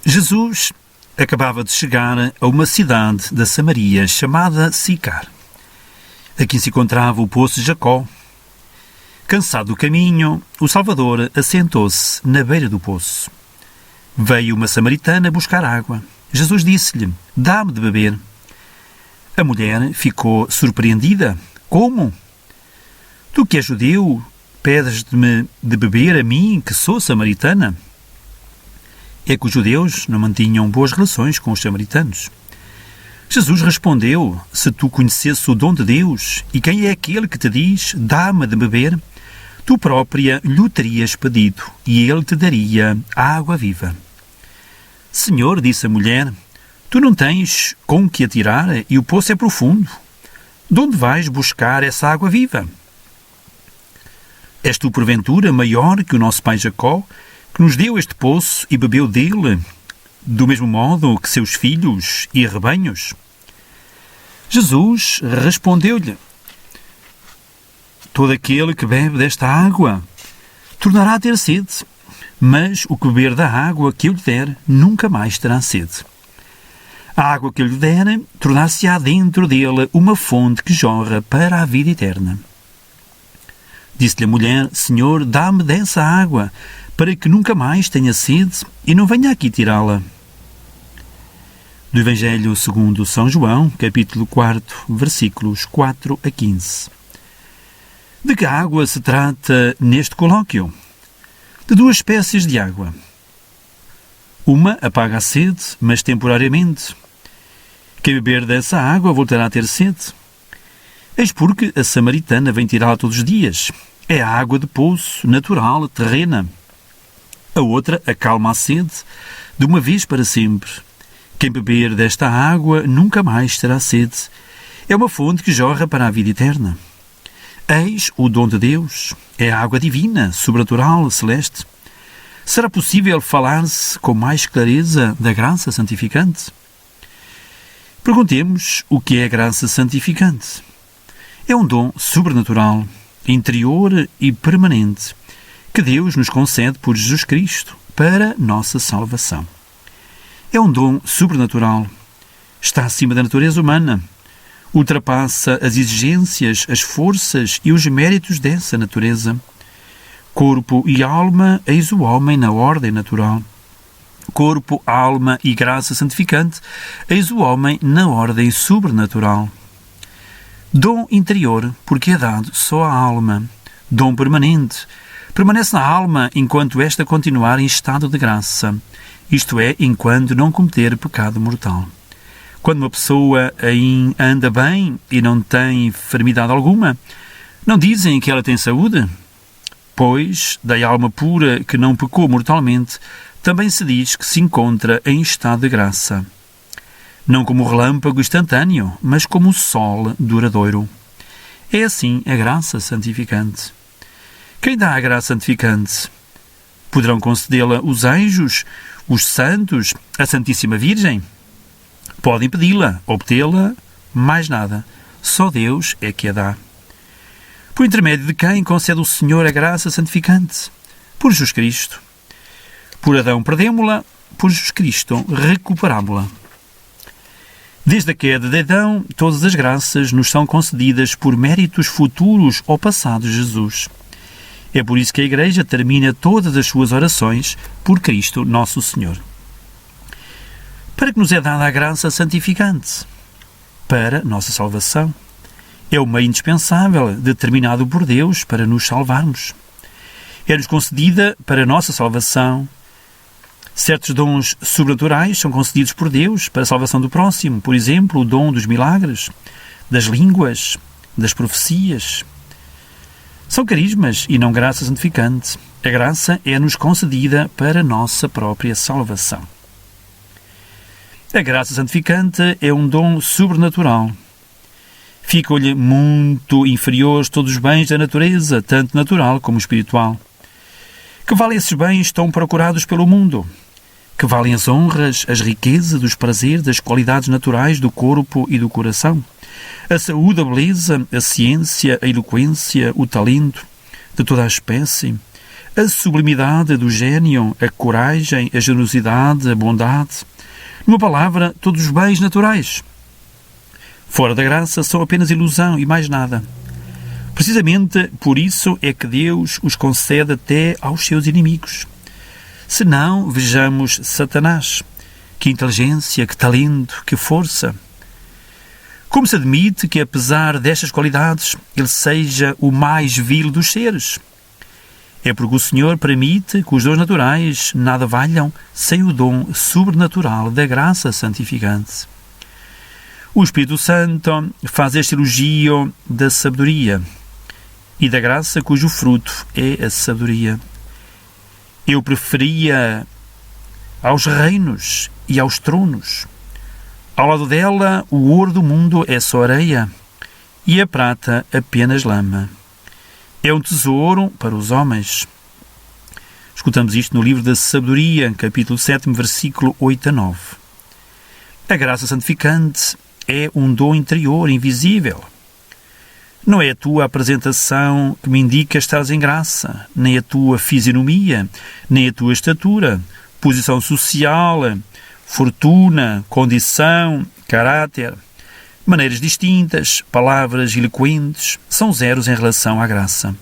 Jesus acabava de chegar a uma cidade da Samaria chamada Sicar. Aqui se encontrava o poço de Jacó. Cansado do caminho, o Salvador assentou-se na beira do poço. Veio uma samaritana buscar água. Jesus disse-lhe: "Dá-me de beber." A mulher ficou surpreendida. "Como? Tu que és judeu, pedes-me de beber a mim, que sou samaritana?" É que os judeus não mantinham boas relações com os samaritanos. Jesus respondeu: "Se tu conhecesses o dom de Deus e quem é aquele que te diz, dá-me de beber, tu própria lhe terias pedido e ele te daria a água viva." "Senhor", disse a mulher, "tu não tens com que atirar e o poço é profundo. De onde vais buscar essa água viva? És tu, porventura, maior que o nosso pai Jacó, que nos deu este poço e bebeu dele, do mesmo modo que seus filhos e rebanhos?" Jesus respondeu-lhe: "Todo aquele que bebe desta água tornará a ter sede, mas o que beber da água que eu lhe der nunca mais terá sede. A água que eu lhe der tornar-se-á dentro dele uma fonte que jorra para a vida eterna." Disse-lhe a mulher: "Senhor, dá-me dessa água, para que nunca mais tenha sede e não venha aqui tirá-la." Do Evangelho segundo São João, capítulo 4, versículos 4 a 15. De que água se trata neste colóquio? De duas espécies de água. Uma apaga a sede, mas temporariamente. Quem beber dessa água voltará a ter sede. Eis porque a samaritana vem tirá-la todos os dias. É a água de poço, natural, terrena. A outra acalma a sede, de uma vez para sempre. Quem beber desta água nunca mais terá sede. É uma fonte que jorra para a vida eterna. Eis o dom de Deus. É a água divina, sobrenatural, celeste. Será possível falar-se com mais clareza da graça santificante? Perguntemos o que é a graça santificante. É um dom sobrenatural, interior e permanente, que Deus nos concede por Jesus Cristo para nossa salvação. É um dom sobrenatural. Está acima da natureza humana. Ultrapassa as exigências, as forças e os méritos dessa natureza. Corpo e alma, eis o homem na ordem natural. Corpo, alma e graça santificante, eis o homem na ordem sobrenatural. Dom interior, porque é dado só à alma. Dom permanente, permanece na alma enquanto esta continuar em estado de graça, isto é, enquanto não cometer pecado mortal. Quando uma pessoa anda bem e não tem enfermidade alguma, não dizem que ela tem saúde? Pois, da alma pura que não pecou mortalmente, também se diz que se encontra em estado de graça. Não como o relâmpago instantâneo, mas como o sol duradouro. É assim a graça santificante. Quem dá a graça santificante? Poderão concedê-la os anjos, os santos, a Santíssima Virgem? Podem pedi-la, obtê-la, mais nada. Só Deus é que a dá. Por intermédio de quem concede o Senhor a graça santificante? Por Jesus Cristo. Por Adão perdemo-la, por Jesus Cristo recuperámo-la. Desde a queda de Adão, todas as graças nos são concedidas por méritos futuros ou passados de Jesus. É por isso que a Igreja termina todas as suas orações por Cristo Nosso Senhor. Para que nos é dada a graça santificante? Para nossa salvação. É o meio indispensável determinado por Deus para nos salvarmos. É-nos concedida para a nossa salvação. Certos dons sobrenaturais são concedidos por Deus para a salvação do próximo. Por exemplo, o dom dos milagres, das línguas, das profecias. São carismas e não graça santificante. A graça é-nos concedida para a nossa própria salvação. A graça santificante é um dom sobrenatural. Ficam-lhe muito inferiores todos os bens da natureza, tanto natural como espiritual. Que valem esses bens tão procurados pelo mundo? Que valem as honras, as riquezas, os prazeres, as qualidades naturais do corpo e do coração? A saúde, a beleza, a ciência, a eloquência, o talento de toda a espécie, a sublimidade do gênio, a coragem, a generosidade, a bondade. Numa palavra, todos os bens naturais. Fora da graça são apenas ilusão e mais nada. Precisamente por isso é que Deus os concede até aos seus inimigos. Se não, vejamos Satanás. Que inteligência, que talento, que força. Como se admite que, apesar destas qualidades, ele seja o mais vil dos seres? É porque o Senhor permite que os dons naturais nada valham sem o dom sobrenatural da graça santificante. O Espírito Santo faz este elogio da sabedoria e da graça cujo fruto é a sabedoria. Eu preferia aos reinos e aos tronos. Ao lado dela, o ouro do mundo é só areia e a prata apenas lama. É um tesouro para os homens. Escutamos isto no livro da Sabedoria, capítulo 7, versículo 8 a 9. A graça santificante é um dom interior, invisível. Não é a tua apresentação que me indica estás em graça, nem a tua fisionomia, nem a tua estatura, posição social, fortuna, condição, caráter, maneiras distintas, palavras eloquentes, são zeros em relação à graça.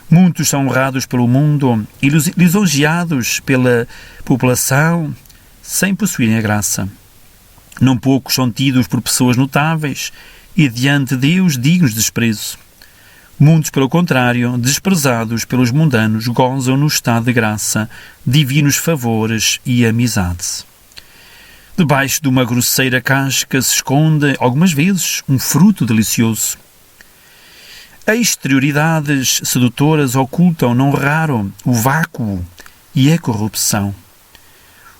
Muitos são honrados pelo mundo e lisonjeados pela população sem possuírem a graça. Não poucos são tidos por pessoas notáveis e diante de Deus dignos de desprezo. Muitos, pelo contrário, desprezados pelos mundanos, gozam no estado de graça, divinos favores e amizade. Debaixo de uma grosseira casca se esconde, algumas vezes, um fruto delicioso. Exterioridades sedutoras ocultam, não raro, o vácuo e a corrupção.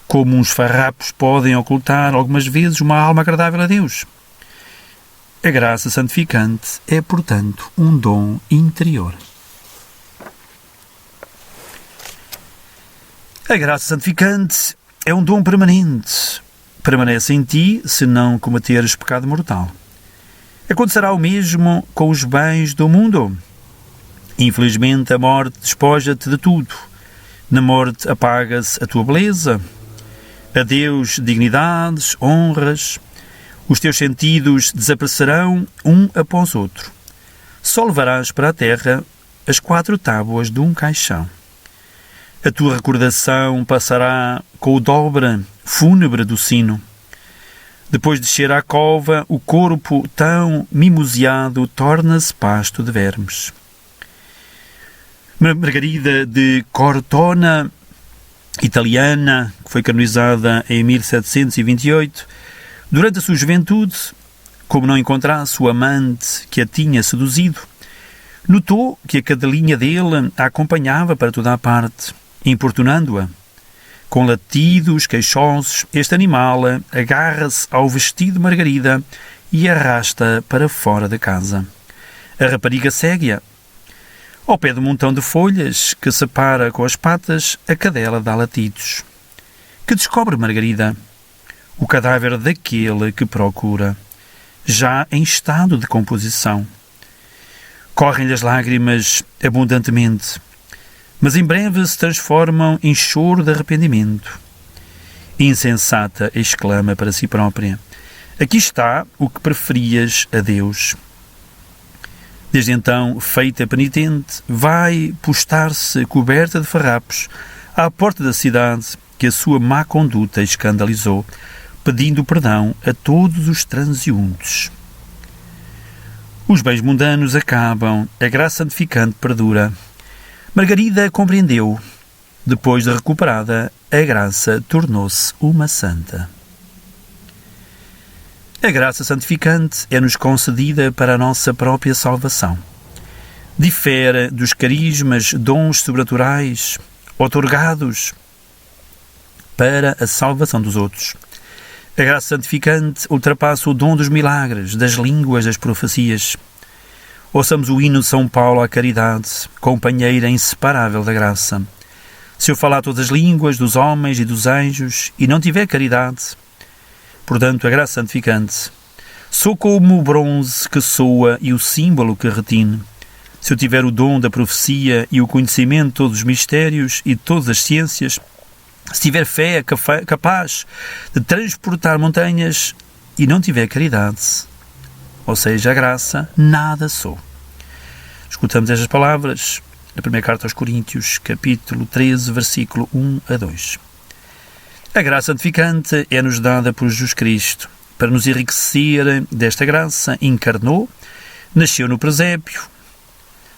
Como uns farrapos podem ocultar, algumas vezes, uma alma agradável a Deus. A graça santificante é, portanto, um dom interior. A graça santificante é um dom permanente. Permanece em ti se não cometeres pecado mortal. Acontecerá o mesmo com os bens do mundo. Infelizmente, a morte despoja-te de tudo. Na morte apaga-se a tua beleza. Adeus dignidades, honras. Os teus sentidos desaparecerão um após outro. Só levarás para a terra as 4 tábuas de um caixão. A tua recordação passará com o dobre fúnebre do sino. Depois de descer à cova, o corpo tão mimoseado torna-se pasto de vermes. Margarida de Cortona, italiana, que foi canonizada em 1728, durante a sua juventude, como não encontrasse o amante que a tinha seduzido, notou que a cadelinha dele a acompanhava para toda a parte, importunando-a. Com latidos queixosos, este animal agarra-se ao vestido de Margarida e arrasta para fora da casa. A rapariga segue-a. Ao pé do montão de folhas que separa com as patas, a cadela dá latidos. Que descobre Margarida? O cadáver daquele que procura, já em estado de composição. Correm-lhe as lágrimas abundantemente, mas em breve se transformam em choro de arrependimento. Insensata, exclama para si própria, aqui está o que preferias a Deus. Desde então, feita penitente, vai postar-se coberta de farrapos à porta da cidade que a sua má conduta escandalizou, pedindo perdão a todos os transeuntes. Os bens mundanos acabam, a graça santificante perdura. Margarida compreendeu. Depois de recuperada, a graça tornou-se uma santa. A graça santificante é-nos concedida para a nossa própria salvação. Difere dos carismas, dons sobrenaturais, outorgados para a salvação dos outros. A graça santificante ultrapassa o dom dos milagres, das línguas, das profecias. Ouçamos o hino de São Paulo à caridade, companheira inseparável da graça. Se eu falar todas as línguas dos homens e dos anjos e não tiver caridade, portanto, a graça santificante, sou como o bronze que soa e o símbolo que retine. se eu tiver o dom da profecia e o conhecimento de todos os mistérios e de todas as ciências, se tiver fé capaz de transportar montanhas e não tiver caridade, ou seja, a graça, nada sou. Escutamos estas palavras na primeira carta aos Coríntios, capítulo 13, versículo 1 a 2. A graça santificante é-nos dada por Jesus Cristo. Para nos enriquecer desta graça, encarnou, nasceu no presépio,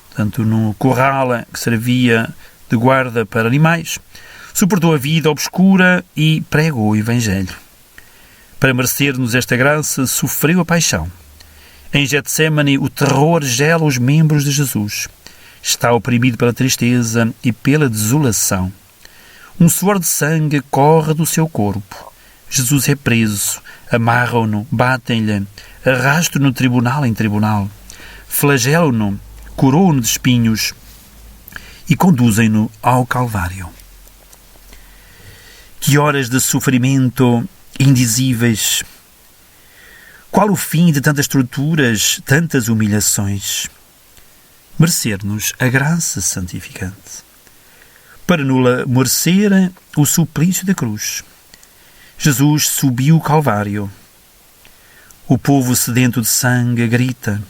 portanto no corral que servia de guarda para animais, suportou a vida obscura e pregou o Evangelho. Para merecer-nos esta graça, sofreu a paixão. Em Getsémani, o terror gela os membros de Jesus. Está oprimido pela tristeza e pela desolação. Um suor de sangue corre do seu corpo. Jesus é preso, amarram-no, batem-lhe, arrastam-no de tribunal em tribunal, flagelam-no, coroam-no de espinhos e conduzem-no ao Calvário. Que horas de sofrimento indizíveis! Qual o fim de tantas torturas, tantas humilhações? Merecer-nos a graça santificante. Para nula merecer o suplício da cruz, Jesus subiu o Calvário. O povo sedento de sangue grita.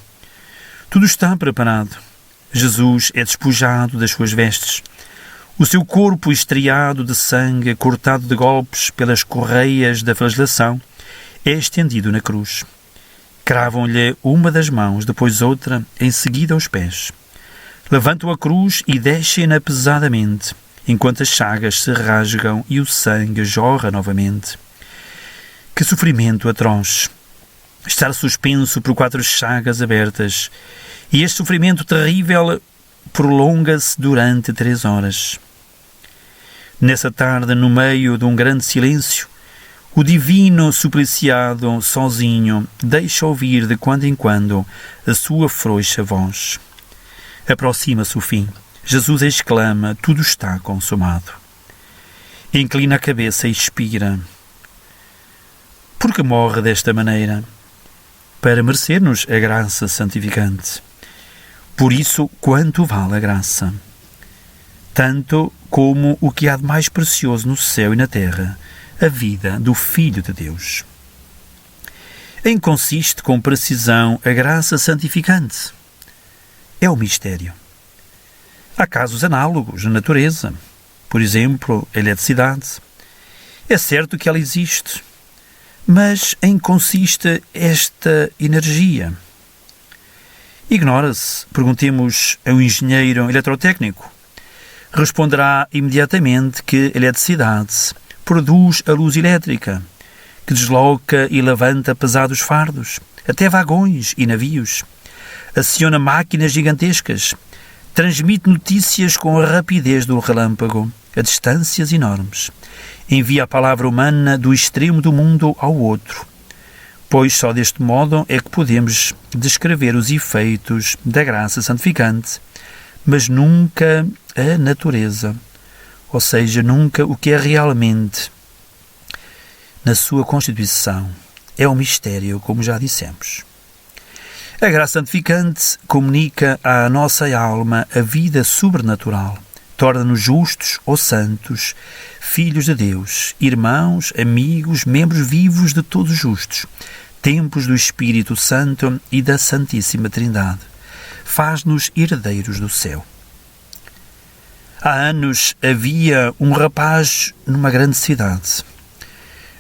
Tudo está preparado. Jesus é despojado das suas vestes. O seu corpo estriado de sangue, cortado de golpes pelas correias da flagelação, é estendido na cruz. Cravam-lhe uma das mãos, depois outra, em seguida aos pés. Levantam a cruz e descem-na pesadamente, enquanto as chagas se rasgam e o sangue jorra novamente. Que sofrimento atroz! Estar suspenso por 4 chagas abertas, e este sofrimento terrível prolonga-se durante 3 horas. Nessa tarde, no meio de um grande silêncio, o divino supliciado, sozinho, deixa ouvir de quando em quando a sua frouxa voz. Aproxima-se o fim. Jesus exclama: tudo está consumado. Inclina a cabeça e expira. Por que morre desta maneira? Para merecer-nos a graça santificante. Por isso, quanto vale a graça? Tanto como o que há de mais precioso no céu e na terra, a vida do Filho de Deus. Em que consiste com precisão a graça santificante? É o mistério. Há casos análogos na natureza. Por exemplo, a eletricidade. É certo que ela existe. Mas em que consiste esta energia? Ignora-se. Perguntemos a um engenheiro eletrotécnico. Responderá imediatamente que a eletricidade produz a luz elétrica, que desloca e levanta pesados fardos, até vagões e navios. Aciona máquinas gigantescas, transmite notícias com a rapidez do relâmpago, a distâncias enormes. Envia a palavra humana do extremo do mundo ao outro, pois só deste modo é que podemos descrever os efeitos da graça santificante, mas nunca a natureza, ou seja, nunca o que é realmente na sua constituição. É um mistério, como já dissemos. A graça santificante comunica à nossa alma a vida sobrenatural, torna-nos justos ou santos, filhos de Deus, irmãos, amigos, membros vivos de todos os justos, templos do Espírito Santo e da Santíssima Trindade. Faz-nos herdeiros do céu. Há anos havia um rapaz numa grande cidade.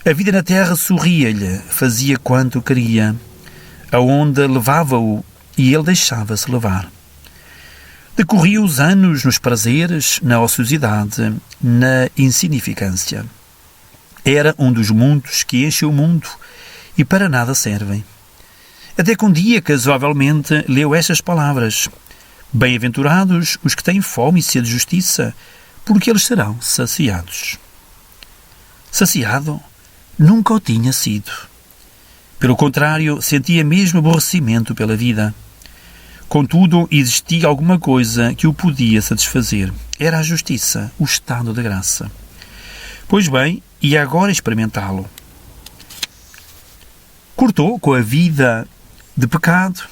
A vida na terra sorria-lhe, fazia quanto queria. A onda levava-o e ele deixava-se levar. Decorria os anos nos prazeres, na ociosidade, na insignificância. Era um dos muitos que enchem o mundo e para nada servem. Até que um dia, casualmente, leu estas palavras: bem-aventurados os que têm fome e sede de justiça, porque eles serão saciados. Saciado? Nunca o tinha sido. Pelo contrário, sentia mesmo aborrecimento pela vida. Contudo, existia alguma coisa que o podia satisfazer. Era a justiça, o estado de graça. Pois bem, ia agora experimentá-lo. Cortou com a vida de pecado.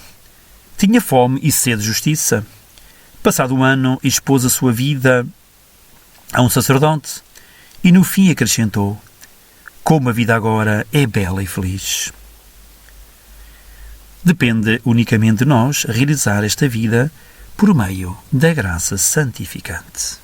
Tinha fome e sede de justiça. Passado um ano, expôs a sua vida a um sacerdote e no fim acrescentou: como a vida agora é bela e feliz. Depende unicamente de nós realizar esta vida por meio da graça santificante.